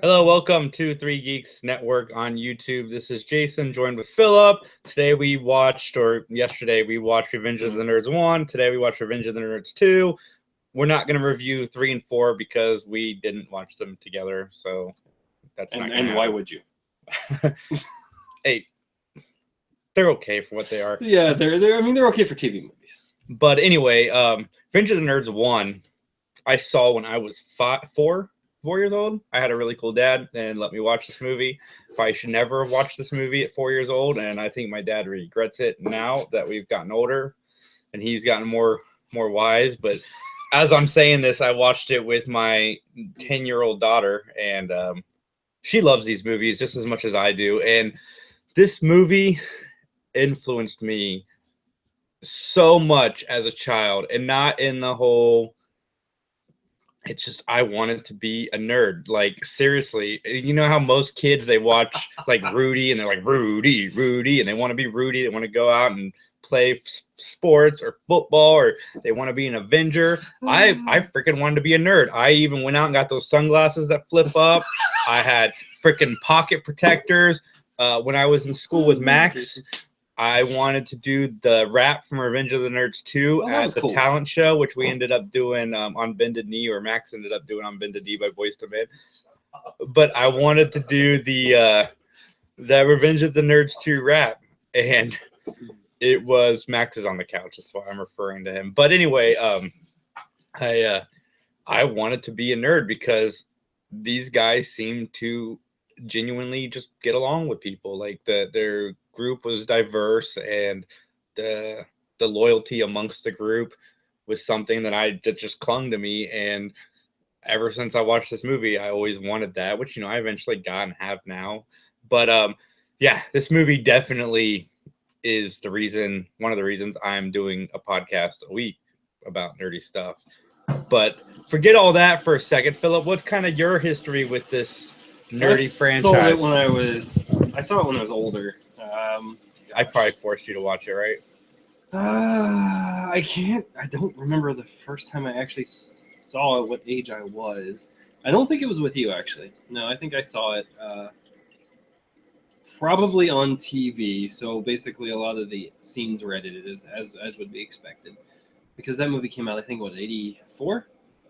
Hello, welcome to 3 Geeks Network on YouTube. This is Jason, joined with Phillip. Yesterday we watched Revenge of the Nerds 1. Today we watched Revenge of the Nerds 2. We're not going to review 3 and 4 because we didn't watch them together, so that's not going to happen. Why would you? Hey, they're okay for what they are. Yeah, they're okay for TV movies. But anyway, Revenge of the Nerds 1, I saw when I was 4 years old. I had a really cool dad and let me watch this movie. Probably should never have watched this movie at 4 years old, and I think my dad regrets it now that we've gotten older and he's gotten more wise. But as I'm saying this, I watched it with my 10-year-old daughter, and she loves these movies just as much as I do. And this movie influenced me so much as a child, and not in the whole, it's just I wanted to be a nerd. Like, seriously, you know how most kids, they watch like Rudy and they're like, Rudy, and they want to be Rudy. They want to go out and play sports or football, or they want to be an Avenger. I freaking wanted to be a nerd. I even went out and got those sunglasses that flip up. I had freaking pocket protectors. When I was in school with Max, I wanted to do the rap from Revenge of the Nerds 2 at the talent show, which we ended up doing on Bended Knee, or Max ended up doing on Bended Knee by Boyz II Men. But I wanted to do the Revenge of the Nerds 2 rap, and it was Max is on the couch. That's why I'm referring to him. But anyway, I wanted to be a nerd because these guys seem to genuinely just get along with people. Like their group was diverse, and the loyalty amongst the group was something that just clung to me. And ever since I watched this movie, I always wanted that, which, you know, I eventually got and have now. But yeah, this movie definitely is one of the reasons I'm doing a podcast a week about nerdy stuff. But forget all that for a second. Phillip, what's kind of your history with this nerdy franchise? I saw it when I was older. I probably forced you to watch it, right? I don't remember the first time I actually saw it, what age I was. I don't think it was with you, actually. No, I think I saw it probably on TV. So basically a lot of the scenes were edited as would be expected. Because that movie came out, I think, 84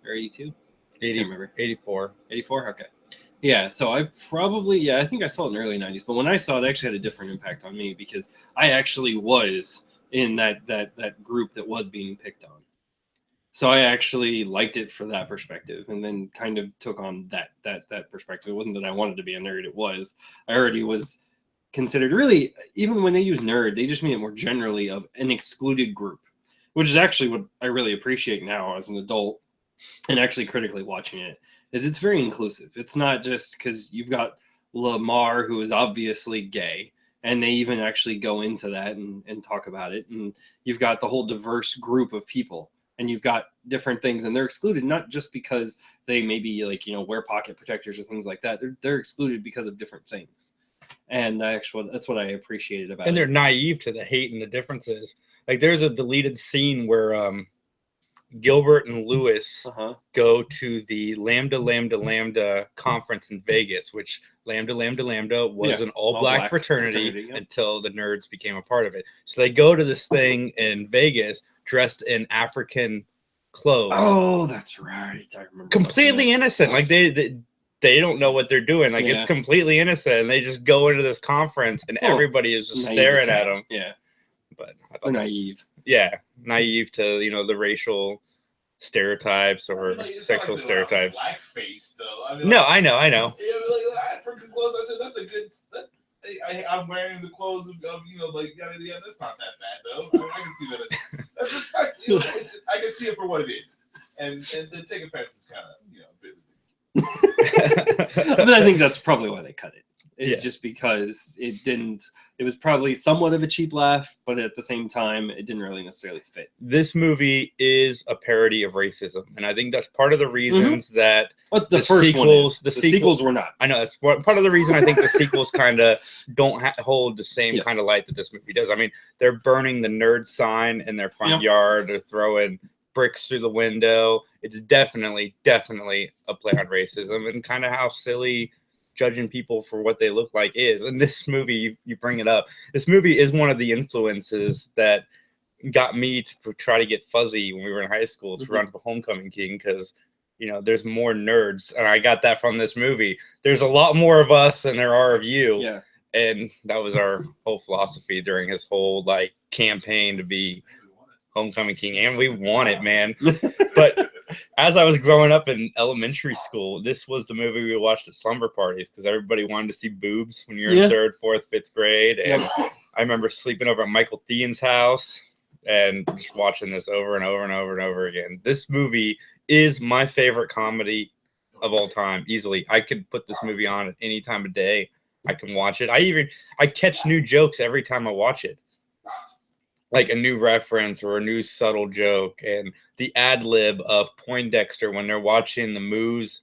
or 82? 84. 84? Okay. Yeah, so I think I saw it in the early 90s. But when I saw it, it actually had a different impact on me because I actually was in that group that was being picked on. So I actually liked it for that perspective, and then kind of took on that perspective. It wasn't that I wanted to be a nerd. It was. I already was considered, really, even when they use nerd, they just mean it more generally of an excluded group, which is actually what I really appreciate now as an adult and actually critically watching it. Is it's very inclusive. It's not just because you've got Lamar, who is obviously gay, and they even actually go into that and talk about it. And you've got the whole diverse group of people, and you've got different things, and they're excluded not just because they maybe, like, you know, wear pocket protectors or things like that. They're excluded because of different things. And that's what I appreciated about it. And they're naive to the hate and the differences. Like, there's a deleted scene where Gilbert and Lewis go to the Lambda conference in Vegas, which Lambda was an all-black fraternity until the nerds became a part of it. So they go to this thing in Vegas dressed in African clothes. Oh, that's right. I remember. Completely innocent. Like, they don't know what they're doing. Like, it's completely innocent, and they just go into this conference, and everybody is just staring at them. Yeah. But I thought they're naive. Naive to, you know, the racial stereotypes or sexual stereotypes. Blackface, though. I know. Yeah, like African clothes. I said that's a good. I'm wearing the clothes of, you know, like, yeah, that's not that bad though. I can see that. That's just, you know, I can see it for what it is, and the take offense is kind of, you know, a bit. But I think that's probably why they cut it. It's just because it was probably somewhat of a cheap laugh, but at the same time, it didn't really necessarily fit. This movie is a parody of racism, and I think that's part of the reasons that the sequels were not. I know that's part of the reason I think the sequels kind of don't hold the same kind of light that this movie does. I mean, they're burning the nerd sign in their front yard, or throwing bricks through the window. It's definitely a play on racism and kind of how silly judging people for what they look like is. And this movie, you bring it up. This movie is one of the influences that got me to try to get fuzzy when we were in high school to run for Homecoming King, because you know there's more nerds, and I got that from this movie. There's a lot more of us than there are of you. Yeah. And that was our whole philosophy during his whole like campaign to be Homecoming King, and we won it, man. But as I was growing up in elementary school, this was the movie we watched at slumber parties because everybody wanted to see boobs when you're in 3rd, 4th, 5th grade. And I remember sleeping over at Michael Thean's house and just watching this over and over and over and over again. This movie is my favorite comedy of all time, easily. I could put this movie on at any time of day. I can watch it. I catch new jokes every time I watch it, like a new reference or a new subtle joke. And the ad lib of Poindexter when they're watching the Moose,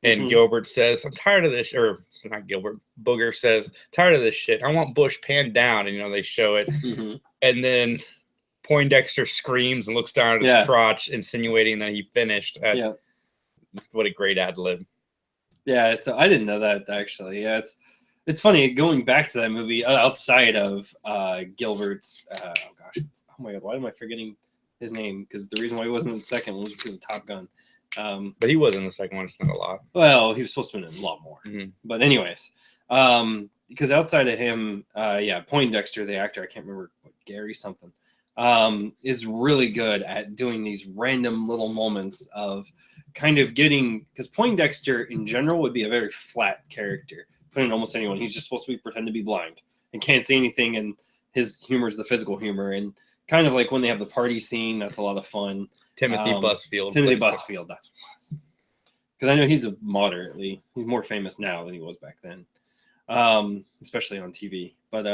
and Gilbert says, "I'm tired of this," or it's not Gilbert. Booger says, "Tired of this shit. I want Bush panned down." And you know they show it, and then Poindexter screams and looks down at his crotch, insinuating that he finished. What a great ad lib. Yeah, I didn't know that actually. Yeah, it's funny going back to that movie outside of Gilbert's. Oh gosh, oh my god, why am I forgetting his name? Because the reason why he wasn't in the second one was because of Top Gun. But he was in the second one, just not a lot. Well, he was supposed to be in a lot more. But anyways, because outside of him, Poindexter, the actor, I can't remember, Gary something, is really good at doing these random little moments of kind of getting, because Poindexter in general would be a very flat character. Putting almost anyone, he's just supposed to pretend to be blind and can't say anything, and his humor is the physical humor, and kind of like when they have the party scene, that's a lot of fun. Timothy Busfield, that's what it was. Because I know he's he's more famous now than he was back then, especially on TV. But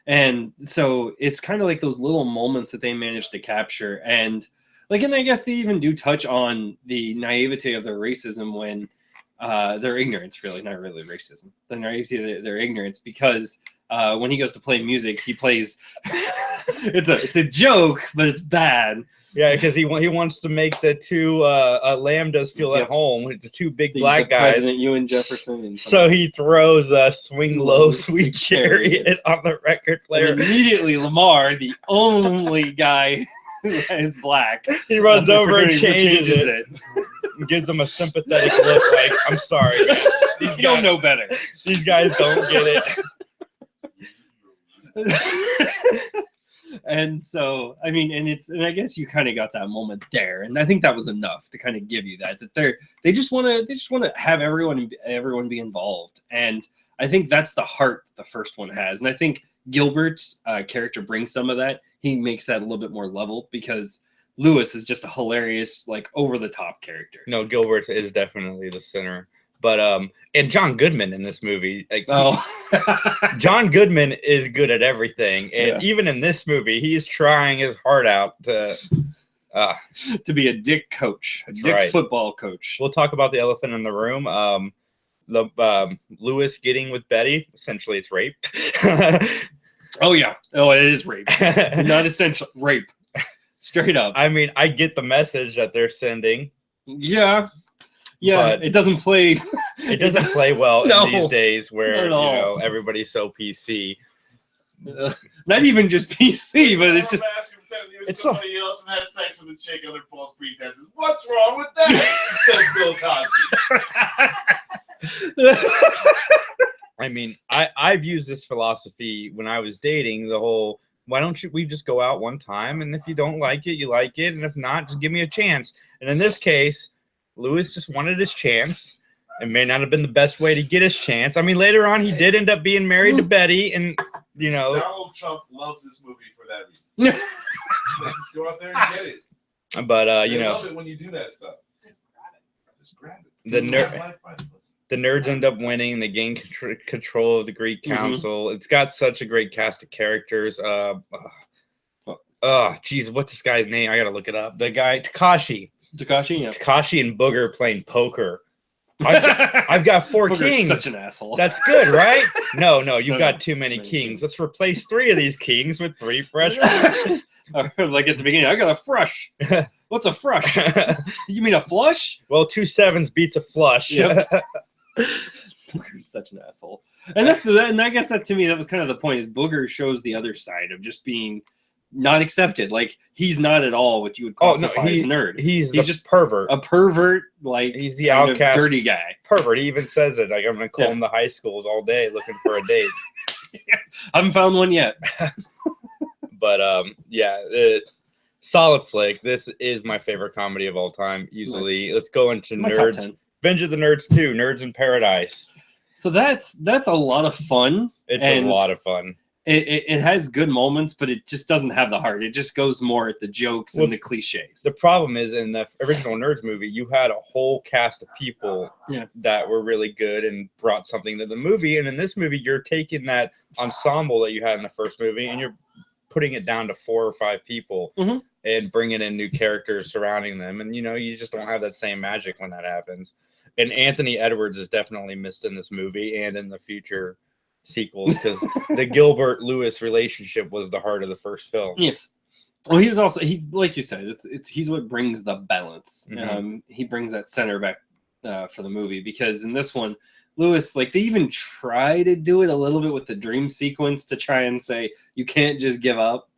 and so it's kind of like those little moments that they managed to capture, and I guess they even do touch on the naivete of their racism when. Their ignorance, really, not really racism. The naivety of their ignorance, because when he goes to play music, he plays. it's a joke, but it's bad. Yeah, because he wants to make the two lambdas feel at home with the two big black guys. President Ewan Jefferson. And so he throws a "Swing Low, Sweet Chariot" on the record player. And immediately, Lamar, the only guy who is black, he runs over and changes it. Gives them a sympathetic look, like, "I'm sorry, man. You don't know better. These guys don't get it." And so, I mean, and I guess you kind of got that moment there, and I think that was enough to kind of give you that they just want to have everyone be involved, and I think that's the heart the first one has, and I think Gilbert's character brings some of that. He makes that a little bit more level because Lewis is just a hilarious, like, over-the-top character. No, Gilbert is definitely the center. But and John Goodman in this movie, like, John Goodman is good at everything, and even in this movie, he's trying his heart out to be a dick coach, football coach. We'll talk about the elephant in the room. Lewis getting with Betty, essentially, it's rape. It is rape, not essential rape. Straight up. I mean, I get the message that they're sending. Yeah, it doesn't play. It doesn't play well in these days where everybody's so PC. Not even just PC, but it's just. It's somebody else and had sex with a chick under false pretenses. What's wrong with that? Says Bill Cosby. I mean, I've used this philosophy when I was dating. The whole, why don't we just go out one time, and if you don't like it, you like it, and if not, just give me a chance. And in this case, Lewis just wanted his chance. It may not have been the best way to get his chance. I mean, later on, he did end up being married to Betty, and Donald Trump loves this movie for that reason. Just go out there and get it. But I love it when you do that stuff. Just grab it. The nerds end up winning. They gain control of the Greek Council. It's got such a great cast of characters. Geez, what's this guy's name? I gotta look it up. The guy Takashi. Takashi and Baugher playing poker. I've got 4 kings. Such an asshole. That's good, right? No, you've got too many kings. Let's replace 3 of these kings with 3 fresh. Or like at the beginning, I got a frush. What's a frush? You mean a flush? Well, 2 sevens beats a flush. Yep. Booger's such an asshole. And and I guess that to me, that was kind of the point, is Booger shows the other side of just being not accepted. Like, he's not at all what you would classify as a nerd. He's just pervert. A pervert, like, he's the outcast, dirty guy. Pervert. He even says it. Like, I'm gonna call him the high schools all day looking for a date. I haven't found one yet. But yeah, solid flick. This is my favorite comedy of all time, easily. Nice. Let's go into my Nerds. Top 10. Revenge of the Nerds 2, Nerds in Paradise. So that's a lot of fun. It's a lot of fun. It has good moments, but it just doesn't have the heart. It just goes more at the jokes and the cliches. The problem is, in the original Nerds movie, you had a whole cast of people that were really good and brought something to the movie. And in this movie, you're taking that ensemble that you had in the first movie and you're putting it down to 4 or 5 people and bringing in new characters surrounding them. And, you know, you just don't have that same magic when that happens. And Anthony Edwards is definitely missed in this movie and in the future sequels, because the Gilbert Lewis relationship was the heart of the first film. Yes. Well, he's like you said, he's what brings the balance. He brings that center back for the movie, because in this one, Lewis, like, they even try to do it a little bit with the dream sequence to try and say you can't just give up,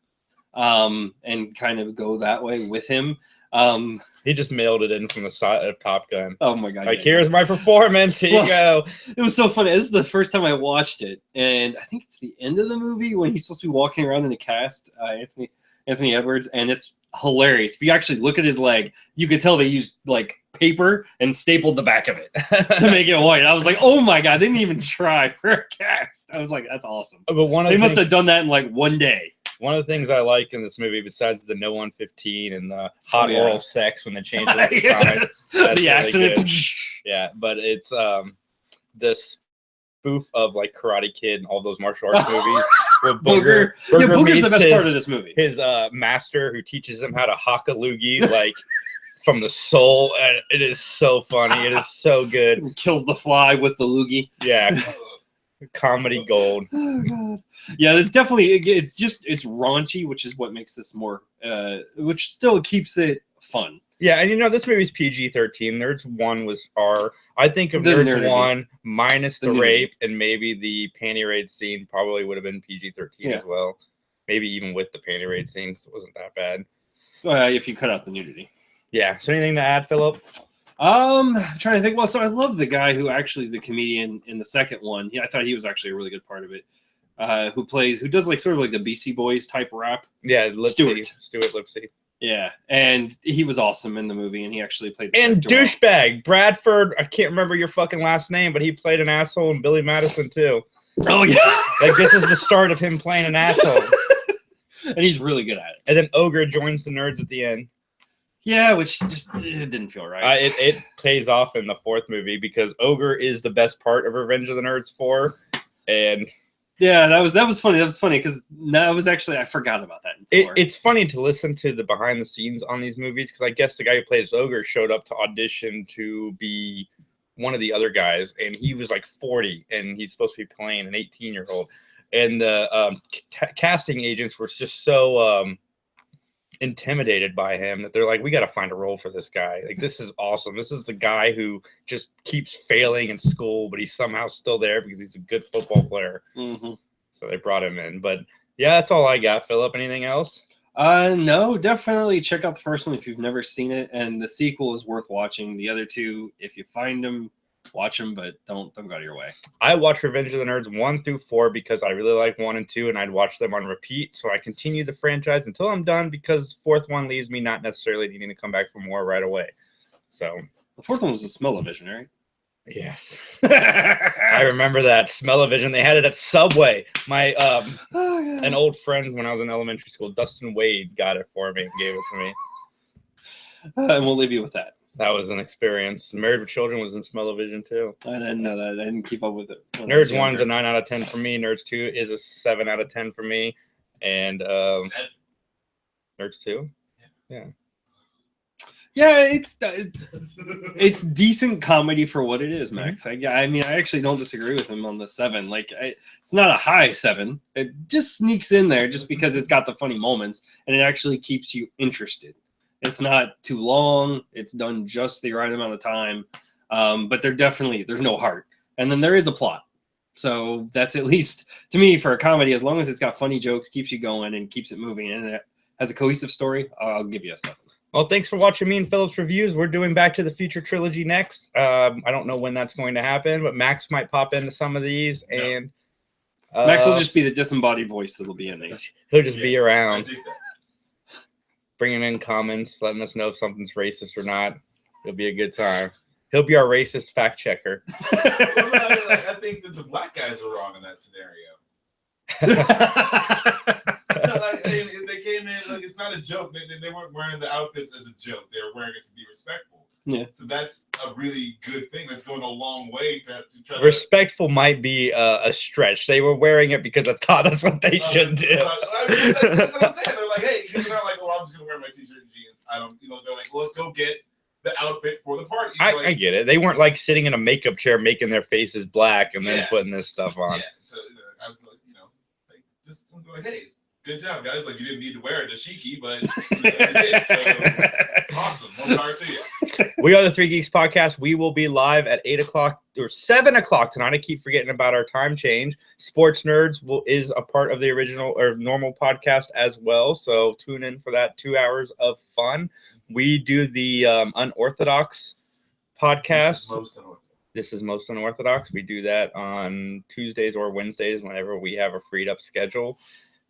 and kind of go that way with him. He just mailed it in from the side of Top Gun. Oh my god! Like, here's my performance. Here you go. It was so funny. This is the first time I watched it, and I think it's the end of the movie when he's supposed to be walking around in a cast, Anthony Edwards, and it's hilarious. If you actually look at his leg, you could tell they used like paper and stapled the back of it to make it white. I was like, oh my god, they didn't even try for a cast. I was like, that's awesome. But they must have done that in like one day. One of the things I like in this movie, besides the no 115 and the hot oral sex when they change the sign, the really accident. Yeah, but it's this spoof of like Karate Kid and all those martial arts movies. With Baugher. Booger's the best part of this movie. His master who teaches him how to hock a loogie, like from the soul, and it is so funny. It is so good. Kills the fly with the loogie. Yeah. Comedy gold. Oh god. Yeah, it's definitely, it's raunchy, which is what makes this more which still keeps it fun. Yeah, and you know, this movie's PG-13. Nerds 1 was R. I think of Nerds 1 minus the rape and maybe the panty raid scene probably would have been PG-13 as well. Maybe even with the panty raid scene, because it wasn't that bad. If you cut out the nudity. Yeah. So anything to add, Phillip? I'm trying to think. Well, so I love the guy who actually is the comedian in the second one. Yeah, I thought he was actually a really good part of it. Who does like sort of like the BC Boys type rap. Yeah, Stuart Lipsy. Yeah, and he was awesome in the movie, and he actually played the and douchebag Bradford. I can't remember your fucking last name, but he played an asshole in Billy Madison too. Oh yeah, like this is the start of him playing an asshole, and he's really good at it. And then Ogre joins the nerds at the end. Yeah, which just it didn't feel right. It pays off in the 4th movie because Ogre is the best part of Revenge of the Nerds 4, and yeah, that was funny. That was funny because I forgot about that. It's funny to listen to the behind the scenes on these movies because I guess the guy who plays Ogre showed up to audition to be one of the other guys, and he was like 40, and he's supposed to be playing an 18-year-old, and the casting agents were just so intimidated by him that they're like, we got to find a role for this guy. Like, this is awesome. This is the guy who just keeps failing in school, but he's somehow still there because he's a good football player. So they brought him in. But yeah, that's all I got. Phillip, anything else? No, definitely check out the first one if you've never seen it, and the sequel is worth watching. The other two, if you find them, watch them, but don't go out of your way. I watched Revenge of the Nerds 1 through 4 because I really like 1 and 2, and I'd watch them on repeat. So I continue the franchise until I'm done because 4th one leaves me not necessarily needing to come back for more right away. So the 4th one was the Smell-O-Vision, right? Yes. I remember that Smell-O-Vision. They had it at Subway. My an old friend when I was in elementary school, Dustin Wade, got it for me and gave it to me. And we'll leave you with that. That was an experience. Married with Children was in Smell-O-Vision too. I didn't know that. I didn't keep up with it. Nerds 1's a 9 out of 10 for me. Nerds 2 is a 7 out of 10 for me. And Nerds 2? Yeah. Yeah, it's decent comedy for what it is, Max. I mean, I actually don't disagree with him on the 7. Like, it's not a high 7. It just sneaks in there just because it's got the funny moments and it actually keeps you interested. It's not too long. It's done just the right amount of time. But there's no heart. And then there is a plot. So that's, at least to me, for a comedy, as long as it's got funny jokes, keeps you going and keeps it moving, and it has a cohesive story, I'll give you a 7. Well, thanks for watching me and Phillip's reviews. We're doing Back to the Future trilogy next. I don't know when that's going to happen, but Max might pop into some of these, and Max will just be the disembodied voice that'll be in these. He'll just be around, bringing in comments, letting us know if something's racist or not. It'll be a good time. He'll be our racist fact checker. I think that the black guys are wrong in that scenario. If they came in, like, it's not a joke. They weren't wearing the outfits as a joke. They were wearing it to be respectful. Yeah. So that's a really good thing. That's going a long way to try. Respectful might be a stretch. They were wearing it because that's what they should do. That's what I'm saying. They're like, hey, you're not like, oh, I'm just gonna wear my t-shirt and jeans. I don't, they're like, well, let's go get the outfit for the party. I get it. They weren't like sitting in a makeup chair making their faces black and then putting this stuff on. Yeah. So I was like, like, just like, hey, good job, guys. Like, you didn't need to wear a dashiki, but you did. So awesome. More power to you. We are the Three Geeks Podcast. We will be live at 8 o'clock or 7 o'clock tonight. I keep forgetting about our time change. Sports Nerds is a part of the original or normal podcast as well. So tune in for that 2 hours of fun. We do the Unorthodox podcast. This is Most Unorthodox. We do that on Tuesdays or Wednesdays whenever we have a freed up schedule.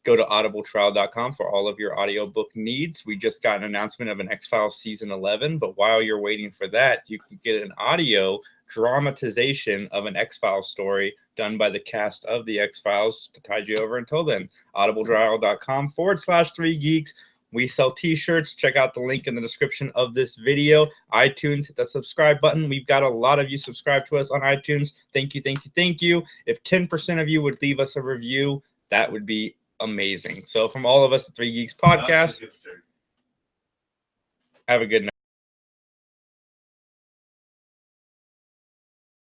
Go to audibletrial.com for all of your audiobook needs. We just got an announcement of an X-Files season 11, but while you're waiting for that, you can get an audio dramatization of an X-Files story done by the cast of the X-Files to tide you over until then. audibletrial.com/3geeks. We sell t-shirts. Check out the link in the description of this video. iTunes, hit that subscribe button. We've got a lot of you subscribed to us on iTunes. Thank you, thank you, thank you. If 10% of you would leave us a review, that would be amazing. So from all of us at Three Geeks Podcast, have a good night.